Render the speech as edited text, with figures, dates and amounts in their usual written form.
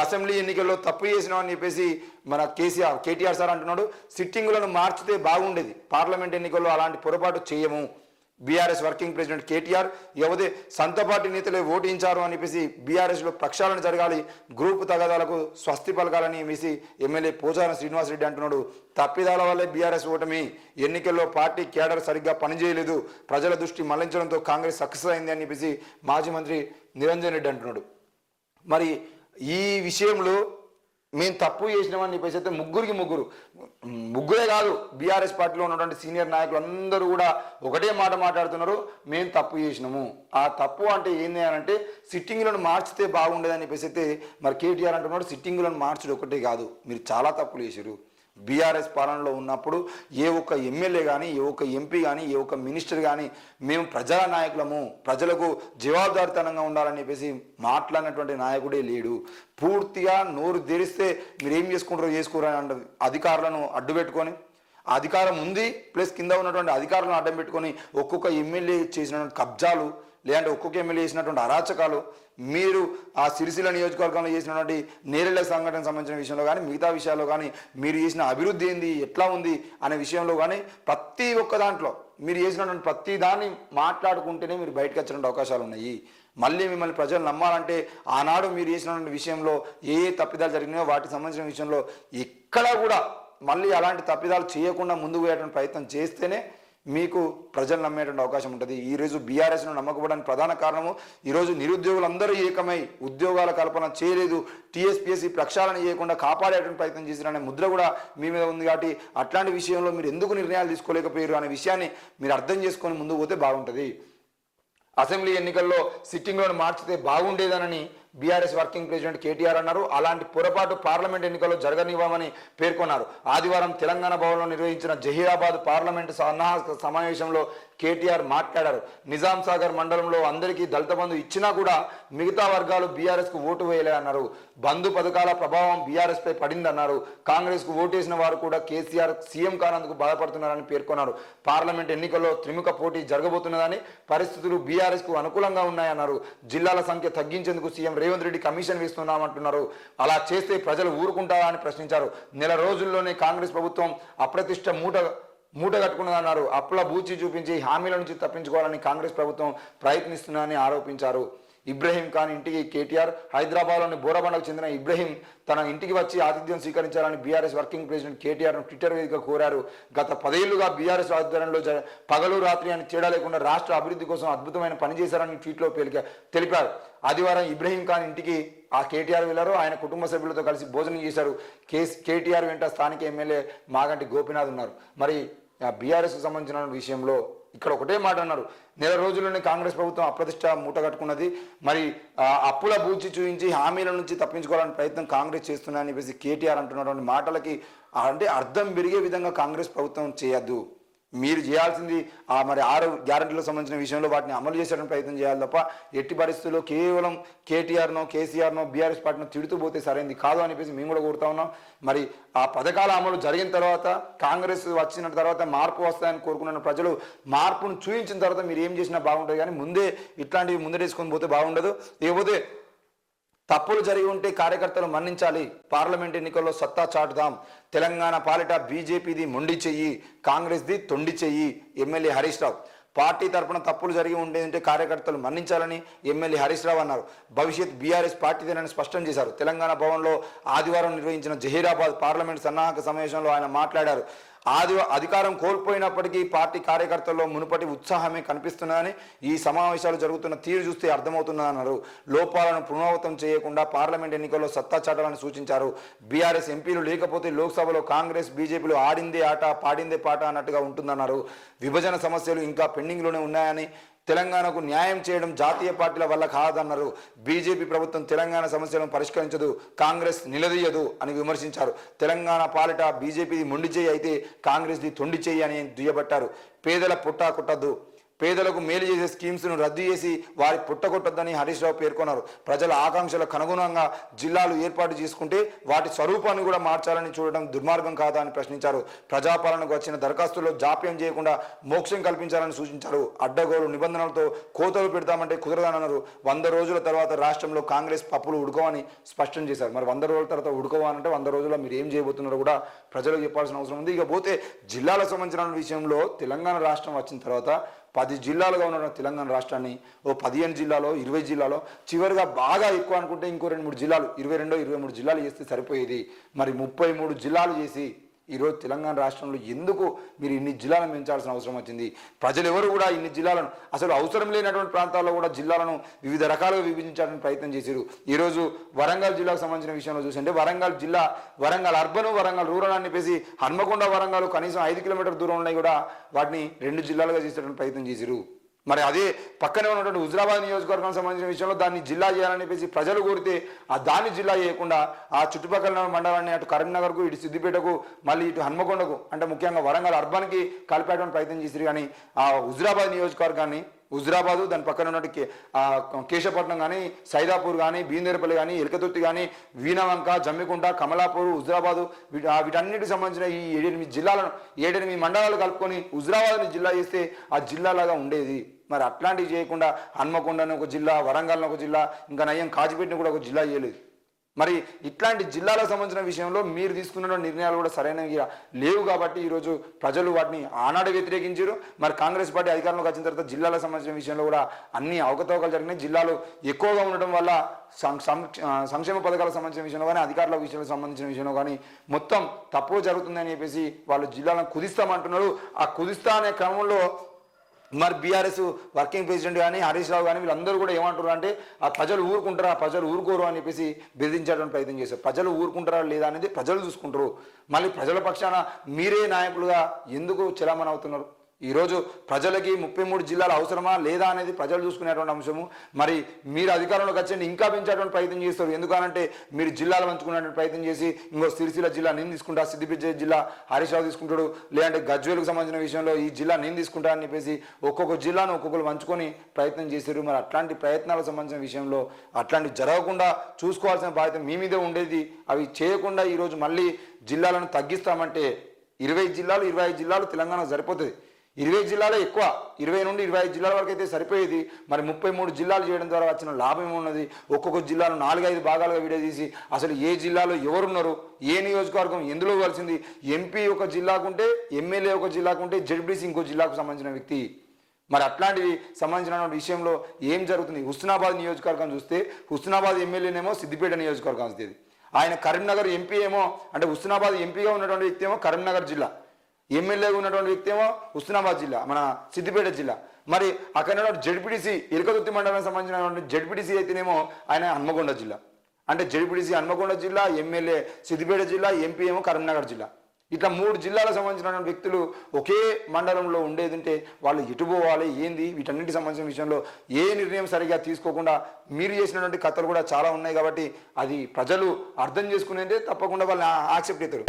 Assembly ఎన్నికల్లో తప్పు చేసినామని చెప్పేసి మన కేటీఆర్ సార్ అంటున్నాడు. సిట్టింగులను మార్చితే బాగుండేది, పార్లమెంట్ ఎన్నికల్లో అలాంటి పొరపాటు చేయము. బీఆర్ఎస్ వర్కింగ్ ప్రెసిడెంట్ కేటీఆర్ ఎవదే సొంత పార్టీ నేతలే ఓటించారు అని చెప్పేసి బీఆర్ఎస్లో ప్రక్షాళన జరగాలి, గ్రూపు తగాదాలకు స్వస్తి పలకాలని చెప్పేసి ఎమ్మెల్యే పోచారం శ్రీనివాసరెడ్డి అంటున్నాడు. తప్పిదాల వల్లే బీఆర్ఎస్ ఓటమి, ఎన్నికల్లో పార్టీ కేడర్ సరిగ్గా పనిచేయలేదు, ప్రజల దృష్టి మళ్లించడంతో కాంగ్రెస్ సక్సెస్ అయింది అని చెప్పేసి మాజీ మంత్రి నిరంజన్ రెడ్డి అంటున్నాడు. మరి ఈ విషయంలో మేము తప్పు చేసినామని చెప్పేసి అయితే ముగ్గురే కాదు, బీఆర్ఎస్ పార్టీలో ఉన్నటువంటి సీనియర్ నాయకులు అందరూ కూడా ఒకటే మాట మాట్లాడుతున్నారు, మేము తప్పు చేసినాము. ఆ తప్పు అంటే ఏంది అని అంటే సిట్టింగులను మార్చితే బాగుండేదని చెప్పేసి అయితే మరి కేటీఆర్ అంటున్నాడు. సిట్టింగులను మార్చడం ఒకటే కాదు, మీరు చాలా తప్పులు చేశారు. బీఆర్ఎస్ పాలనలో ఉన్నప్పుడు ఏ ఒక్క ఎమ్మెల్యే కానీ, ఏ ఒక్క ఎంపీ కానీ, ఏ ఒక్క మినిస్టర్ కానీ మేము ప్రజా నాయకులము, ప్రజలకు జవాబుదారితనంగా ఉండాలని చెప్పేసి మాట్లాడినటువంటి నాయకుడే లేడు. పూర్తిగా నోరు తెరిస్తే మీరు ఏం చేసుకోరు అంటే అధికారులను అడ్డు పెట్టుకొని, అధికారం ఉంది ప్లస్ కింద ఉన్నటువంటి అధికారులను అడ్డం పెట్టుకొని ఒక్కొక్క ఎమ్మెల్యే చేసినటువంటి కబ్జాలు, లేదంటే ఒక్కొక్క ఎమ్మెల్యే చేసినటువంటి అరాచకాలు, మీరు ఆ సిరిసిల్ల నియోజకవర్గంలో చేసినటువంటి నేరేళ్ల సంఘటన సంబంధించిన విషయంలో కానీ, మిగతా విషయాల్లో కానీ, మీరు చేసిన అభివృద్ధి ఏంది, ఎట్లా ఉంది అనే విషయంలో కానీ ప్రతి ఒక్క దాంట్లో మీరు చేసినటువంటి ప్రతి దాన్ని మాట్లాడుకుంటేనే మీరు బయటకు వచ్చినటువంటి అవకాశాలు ఉన్నాయి. మళ్ళీ మిమ్మల్ని ప్రజలు నమ్మాలంటే ఆనాడు మీరు చేసినటువంటి విషయంలో ఏ తప్పిదాలు జరిగినాయో వాటికి సంబంధించిన విషయంలో ఎక్కడా కూడా మళ్ళీ అలాంటి తప్పిదాలు చేయకుండా ముందుకు పోయేటువంటి ప్రయత్నం చేస్తేనే మీకు ప్రజలు నమ్మేటువంటి అవకాశం ఉంటుంది. ఈరోజు బీఆర్ఎస్ను నమ్మకపోవడానికి ప్రధాన కారణము ఈరోజు నిరుద్యోగులందరూ ఏకమై ఉద్యోగాల కల్పన చేయలేదు, టీఎస్పీఎస్సీ ప్రక్షాళన చేయకుండా కాపాడేటువంటి ప్రయత్నం చేసిరనే ముద్ర కూడా మీ మీద ఉంది. కాబట్టి అట్లాంటి విషయంలో మీరు ఎందుకు నిర్ణయాలు తీసుకోలేకపోయారు అనే విషయాన్ని మీరు అర్థం చేసుకొని ముందుకు పోతే బాగుంటుంది. అసెంబ్లీ ఎన్నికల్లో సిట్టింగ్లను మార్చితే బాగుండేదనని బీఆర్ఎస్ వర్కింగ్ ప్రెసిడెంట్ కేటీఆర్ అన్నారు. అలాంటి పొరపాటు పార్లమెంట్ ఎన్నికల్లో జరగనివ్వమని పేర్కొన్నారు. ఆదివారం తెలంగాణ భవన్లో నిర్వహించిన జహీరాబాద్ పార్లమెంటు సన్నాహక సమావేశంలో కేటీఆర్ మాట్లాడారు. నిజాం సాగర్ మండలంలో అందరికీ దళిత బంధు ఇచ్చినా కూడా మిగతా వర్గాలు బీఆర్ఎస్కు ఓటు వేయలేదన్నారు. బంధు పథకాల ప్రభావం బీఆర్ఎస్ పై పడిందన్నారు. కాంగ్రెస్కు ఓటేసిన వారు కూడా కేసీఆర్ సీఎం కానందుకు బాధపడుతున్నారని పేర్కొన్నారు. పార్లమెంట్ ఎన్నికల్లో త్రిముఖ పోటీ జరగబోతున్నదని, పరిస్థితులు బీఆర్ఎస్కు అనుకూలంగా ఉన్నాయన్నారు. జిల్లాల సంఖ్య తగ్గించేందుకు సీఎం రేవంత్ రెడ్డి కమిషన్ వేస్తున్నామంటున్నారు. అలా చేస్తే ప్రజలు ఊరుకుంటారా అని ప్రశ్నించారు. నెల రోజుల్లోనే కాంగ్రెస్ ప్రభుత్వం అప్రతిష్ట మూట కట్టుకున్నదన్నారు. అప్పుల బూచి చూపించి హామీల నుంచి తప్పించుకోవాలని కాంగ్రెస్ ప్రభుత్వం ప్రయత్నిస్తుందని ఆరోపించారు. ఇబ్రహీం ఖాన్ ఇంటికి కేటీఆర్, హైదరాబాద్లోని బోరబండకు చెందిన ఇబ్రహీం తన ఇంటికి వచ్చి ఆతిథ్యం స్వీకరించాలని బీఆర్ఎస్ వర్కింగ్ ప్రెసిడెంట్ కేటీఆర్ను ట్విట్టర్ వేదికగా కోరారు. గత 10 ఏళ్లుగా బీఆర్ఎస్ ఆధ్వర్యంలో పగలు రాత్రి అని తేడా లేకుండా రాష్ట్ర అభివృద్ధి కోసం అద్భుతమైన పని చేశారని ట్వీట్లో తెలిపారు. ఆదివారం ఇబ్రహీం ఖాన్ ఇంటికి కేటీఆర్ వెళ్లారు. ఆయన కుటుంబ సభ్యులతో కలిసి భోజనం చేశారు. కేటీఆర్ వెంట స్థానిక ఎమ్మెల్యే మాగంటి గోపీనాథ్ ఉన్నారు. మరి బీఆర్ఎస్కు సంబంధించిన విషయంలో ఇక్కడ ఒకటే మాట అన్నారు, నెల రోజుల్లోనే కాంగ్రెస్ ప్రభుత్వం అప్రతిష్ట మూట కట్టుకున్నది, మరి అప్పుల బూచి చూపించి హామీల నుంచి తప్పించుకోవాలని ప్రయత్నం కాంగ్రెస్ చేస్తున్నారని చెప్పేసి కేటీఆర్ అంటున్నటువంటి మాటలకి అంటే అర్థం పెరిగే విధంగా కాంగ్రెస్ ప్రభుత్వం చేయొద్దు. మీరు చేయాల్సింది మరి 6 గ్యారెంటీలకు సంబంధించిన విషయంలో వాటిని అమలు చేసేటువంటి ప్రయత్నం చేయాలి తప్ప ఎట్టి పరిస్థితుల్లో కేవలం కేటీఆర్నో కేసీఆర్నో బీఆర్ఎస్ పార్టీనో తిడుతూ పోతే సరైనది కాదు అని చెప్పేసి మేము కూడా కోరుతా ఉన్నాం. మరి ఆ పథకాల అమలు జరిగిన తర్వాత, కాంగ్రెస్ వచ్చిన తర్వాత మార్పు వస్తాయని కోరుకున్న ప్రజలు మార్పును చూపించిన తర్వాత మీరు ఏం చేసినా బాగుంటుంది, కానీ ముందే ఇట్లాంటివి ముందరేసుకొని పోతే బాగుండదు. లేకపోతే తప్పులు జరిగి ఉంటే కార్యకర్తలు మన్నించాలి, పార్లమెంట్ ఎన్నికల్లో సత్తా చాటుదాం, తెలంగాణ పాలిట బీజేపీది మొండి చెయ్యి, కాంగ్రెస్ది తొండి చెయ్యి ఎమ్మెల్యే హరీష్ రావు. పార్టీ తరఫున తప్పులు జరిగి ఉండేదంటే కార్యకర్తలు మన్నించాలని ఎమ్మెల్యే హరీష్ రావు అన్నారు. భవిష్యత్ బీఆర్ఎస్ పార్టీదేనని స్పష్టం చేశారు. తెలంగాణ భవన్లో ఆదివారం నిర్వహించిన జహీరాబాద్ పార్లమెంట్ సన్నాహక సమావేశంలో ఆయన మాట్లాడారు. అధికారం కోల్పోయినప్పటికీ పార్టీ కార్యకర్తల్లో మునుపటి ఉత్సాహమే కనిపిస్తున్నదని, ఈ సమావేశాలు జరుగుతున్న తీరు చూస్తే అర్థమవుతున్నదన్నారు. లోపాలను పునరావృతం చేయకుండా పార్లమెంట్ ఎన్నికల్లో సత్తా చాటాలని సూచించారు. బీఆర్ఎస్ ఎంపీలు లేకపోతే లోక్సభలో కాంగ్రెస్ బీజేపీలు ఆడిందే ఆట పాడిందే పాట అన్నట్టుగా ఉంటుందన్నారు. విభజన సమస్యలు ఇంకా పెండింగ్లోనే ఉన్నాయని, తెలంగాణకు న్యాయం చేయడం జాతీయ పార్టీల వల్ల కాదన్నారు. బీజేపీ ప్రభుత్వం తెలంగాణ సమస్యలను పరిష్కరించదు, కాంగ్రెస్ నిలదీయదు అని విమర్శించారు. తెలంగాణ పాలిట బీజేపీది మొండి చేయి అయితే కాంగ్రెస్ది తొండి చేయి అని దుయ్యబట్టారు. పేదల పుట్టా కొట్టద్దు, పేదలకు మేలు చేసే స్కీమ్స్ను రద్దు చేసి వారి పుట్టగొట్టొద్దని హరీష్ రావు పేర్కొన్నారు. ప్రజల ఆకాంక్షలకు అనుగుణంగా జిల్లాలు ఏర్పాటు చేసుకుంటే వాటి స్వరూపాన్ని కూడా మార్చాలని చూడడం దుర్మార్గం కాదా అని ప్రశ్నించారు. ప్రజాపాలనకు వచ్చిన దరఖాస్తుల్లో జాప్యం చేయకుండా మోక్షం కల్పించాలని సూచించారు. అడ్డగోలు నిబంధనలతో కోతలు పెడతామంటే కుదరదన్నారు. 100 రోజుల తర్వాత రాష్ట్రంలో కాంగ్రెస్ పప్పులు ఉడకవని స్పష్టం చేశారు. మరి 100 రోజుల తర్వాత ఉడకవాలంటే 100 రోజుల్లో మీరు ఏం చేయబోతున్నారో కూడా ప్రజలకు చెప్పాల్సిన అవసరం ఉంది. ఇక పోతే జిల్లాలకు సంబంధించిన విషయంలో తెలంగాణ రాష్ట్రం వచ్చిన తర్వాత 10 జిల్లాలుగా ఉన్న తెలంగాణ రాష్ట్రాన్ని 15 జిల్లాలో 20 జిల్లాలో చివరిగా బాగా ఎక్కువ అనుకుంటే ఇంకో 2-3 జిల్లాలు 22-23 జిల్లాలు చేస్తే సరిపోయేది. మరి 33 జిల్లాలు చేసి ఈరోజు తెలంగాణ రాష్ట్రంలో ఎందుకు మీరు ఇన్ని జిల్లాలను పెంచాల్సిన అవసరం వచ్చింది? ప్రజలు ఎవరు కూడా ఇన్ని జిల్లాలను అసలు అవసరం లేనటువంటి ప్రాంతాల్లో కూడా జిల్లాలను వివిధ రకాలుగా విభజించాలని ప్రయత్నం చేశారు. ఈరోజు వరంగల్ జిల్లాకు సంబంధించిన విషయంలో చూసింటే వరంగల్ జిల్లా, వరంగల్ అర్బన్, వరంగల్ రూరల్ అని చెప్పేసి హన్మకొండ వరంగల్ కనీసం 5 కిలోమీటర్ల దూరం ఉన్నాయి కూడా వాటిని 2 జిల్లాలుగా చేసేటువంటి ప్రయత్నం చేశారు. మరి అదే పక్కనే ఉన్నటువంటి హుజరాబాద్ నియోజకవర్గానికి సంబంధించిన విషయంలో దాన్ని జిల్లా చేయాలని చెప్పేసి ప్రజలు కోరితే దాన్ని జిల్లా చేయకుండా ఆ చుట్టుపక్కల మండలాన్ని అటు కరీంనగర్కు, ఇటు సిద్దిపేటకు, మళ్ళీ ఇటు హన్మకొండకు అంటే ముఖ్యంగా వరంగల్ అర్బన్కి కలిపేటువంటి ప్రయత్నం చేశారు. కానీ ఆ హుజరాబాద్ నియోజకవర్గాన్ని హుజరాబాదు దాని పక్కన ఉన్నట్టు కేశపట్నం కానీ, సైదాపూర్ కానీ, బీందేరపల్లి కానీ, ఎలకతుర్తి కానీ, వీణవంక, జమ్మికుంట, కమలాపూర్, హుజరాబాదు వీటన్నిటికి సంబంధించిన ఈ 7-8 జిల్లాలను 7-8 మండలాలు కలుపుకొని హుజరాబాద్ని జిల్లా చేస్తే ఆ జిల్లాలాగా ఉండేది. మరి అట్లాంటివి చేయకుండా హన్మకొండని ఒక జిల్లా, వరంగల్ని ఒక జిల్లా, ఇంకా నయ్యం కాజిపేటని కూడా ఒక జిల్లా చేయలేదు. మరి ఇట్లాంటి జిల్లాలకు సంబంధించిన విషయంలో మీరు తీసుకున్న నిర్ణయాలు కూడా సరైనవి లేవు. కాబట్టి ఈరోజు ప్రజలు వాటిని ఆనాడు వ్యతిరేకించారు. మరి కాంగ్రెస్ పార్టీ అధికారంలోకి వచ్చిన తర్వాత జిల్లాలకు సంబంధించిన విషయంలో కూడా అన్ని అవకతవకలు జరిగినాయి. జిల్లాలు ఎక్కువగా ఉండటం వల్ల సంక్షేమ పథకాలకు సంబంధించిన విషయంలో కానీ, అధికారుల విషయాలకు సంబంధించిన విషయంలో కానీ మొత్తం తప్పు జరుగుతుందని చెప్పేసి వాళ్ళు జిల్లాలను కుదిస్తామంటున్నారు. ఆ కుదిస్తా అనే క్రమంలో మరి బీఆర్ఎస్ వర్కింగ్ ప్రెసిడెంట్ కానీ, హరీష్ రావు కానీ వీళ్ళందరూ కూడా ఏమంటారు అంటే ఆ ప్రజలు ఊరుకుంటారా, ప్రజలు ఊరుకోరు అని చెప్పేసి బెదిరించడానికి ప్రయత్నం చేశారు. ప్రజలు ఊరుకుంటారా లేదా అనేది ప్రజలు చూసుకుంటారు. మళ్ళీ ప్రజల పక్షాన మీరే నాయకులుగా ఎందుకు చలామణి అవుతున్నారు? ఈరోజు ప్రజలకి 33 జిల్లాలు అవసరమా లేదా అనేది ప్రజలు చూసుకునేటువంటి అంశము. మరి మీరు అధికారంలోకి వచ్చి ఇంకా పెంచేటువంటి ప్రయత్నం చేస్తారు. ఎందుకనంటే మీరు జిల్లాలు పంచుకునేటువంటి ప్రయత్నం చేసి ఇంకో సిరిసిల్ల జిల్లా నేను తీసుకుంటా, సిద్దిపేట జిల్లా హరీష్ రావు తీసుకుంటాడు, లేదంటే గజ్వేల్కు సంబంధించిన విషయంలో ఈ జిల్లా నేను తీసుకుంటా అని చెప్పేసి ఒక్కొక్క జిల్లాను ఒక్కొక్కరు పంచుకొని ప్రయత్నం చేశారు. మరి అట్లాంటి ప్రయత్నాలకు సంబంధించిన విషయంలో అట్లాంటి జరగకుండా చూసుకోవాల్సిన బాధ్యత మీ మీదే ఉండేది. అవి చేయకుండా ఈరోజు మళ్ళీ జిల్లాలను తగ్గిస్తామంటే 20 జిల్లాలు 25 జిల్లాలు తెలంగాణ సరిపోతుంది. 20 జిల్లాలే ఎక్కువ, 20 నుండి 25 జిల్లాల వరకు అయితే సరిపోయేది. మరి 33 జిల్లాలు చేయడం ద్వారా వచ్చిన లాభం ఏమున్నది? ఒక్కొక్క జిల్లాను 4-5 భాగాలుగా విడదీసి అసలు ఏ జిల్లాలో ఎవరున్నారు, ఏ నియోజకవర్గం ఎందులో కలిసింది, ఎంపీ ఒక జిల్లాకుంటే, ఎమ్మెల్యే ఒక జిల్లాకుంటే, జెడ్పీసీ ఇంకో జిల్లాకు సంబంధించిన వ్యక్తి. మరి అట్లాంటివి సంబంధించిన విషయంలో ఏం జరుగుతుంది? హుస్నాబాద్ నియోజకవర్గం చూస్తే హుస్నాబాద్ ఎమ్మెల్యేనేమో సిద్దిపేట నియోజకవర్గం వస్తుంది. ఆయన కరీంనగర్ ఎంపీ ఏమో అంటే హుస్నాబాద్ ఎంపీగా ఉన్నటువంటి వ్యక్తి ఏమో కరీంనగర్ జిల్లా, ఎమ్మెల్యేగా ఉన్నటువంటి వ్యక్తి ఏమో హుస్నాబాద్ జిల్లా, మన సిద్దిపేట జిల్లా. మరి అక్కడ జెడ్పీటీసీ ఎలకతుర్తి మండలానికి సంబంధించినటువంటి జెడ్పీటీసీ అయితేనేమో ఆయన హన్మకొండ జిల్లా. అంటే జెడ్పీటీసీ హన్మకొండ జిల్లా, ఎమ్మెల్యే సిద్దిపేట జిల్లా, ఎంపీ ఏమో కరీంనగర్ జిల్లా. ఇట్లా 3 జిల్లాలకు సంబంధించిన వ్యక్తులు ఒకే మండలంలో ఉండేది ఉంటే వాళ్ళు ఎటు పోవాలి ఏంది వీటన్నిటికి సంబంధించిన విషయంలో ఏ నిర్ణయం సరిగా తీసుకోకుండా మీరు చేసినటువంటి కథలు కూడా చాలా ఉన్నాయి. కాబట్టి అది ప్రజలు అర్థం చేసుకునేదే తప్పకుండా వాళ్ళు యాక్సెప్ట్ అవుతారు.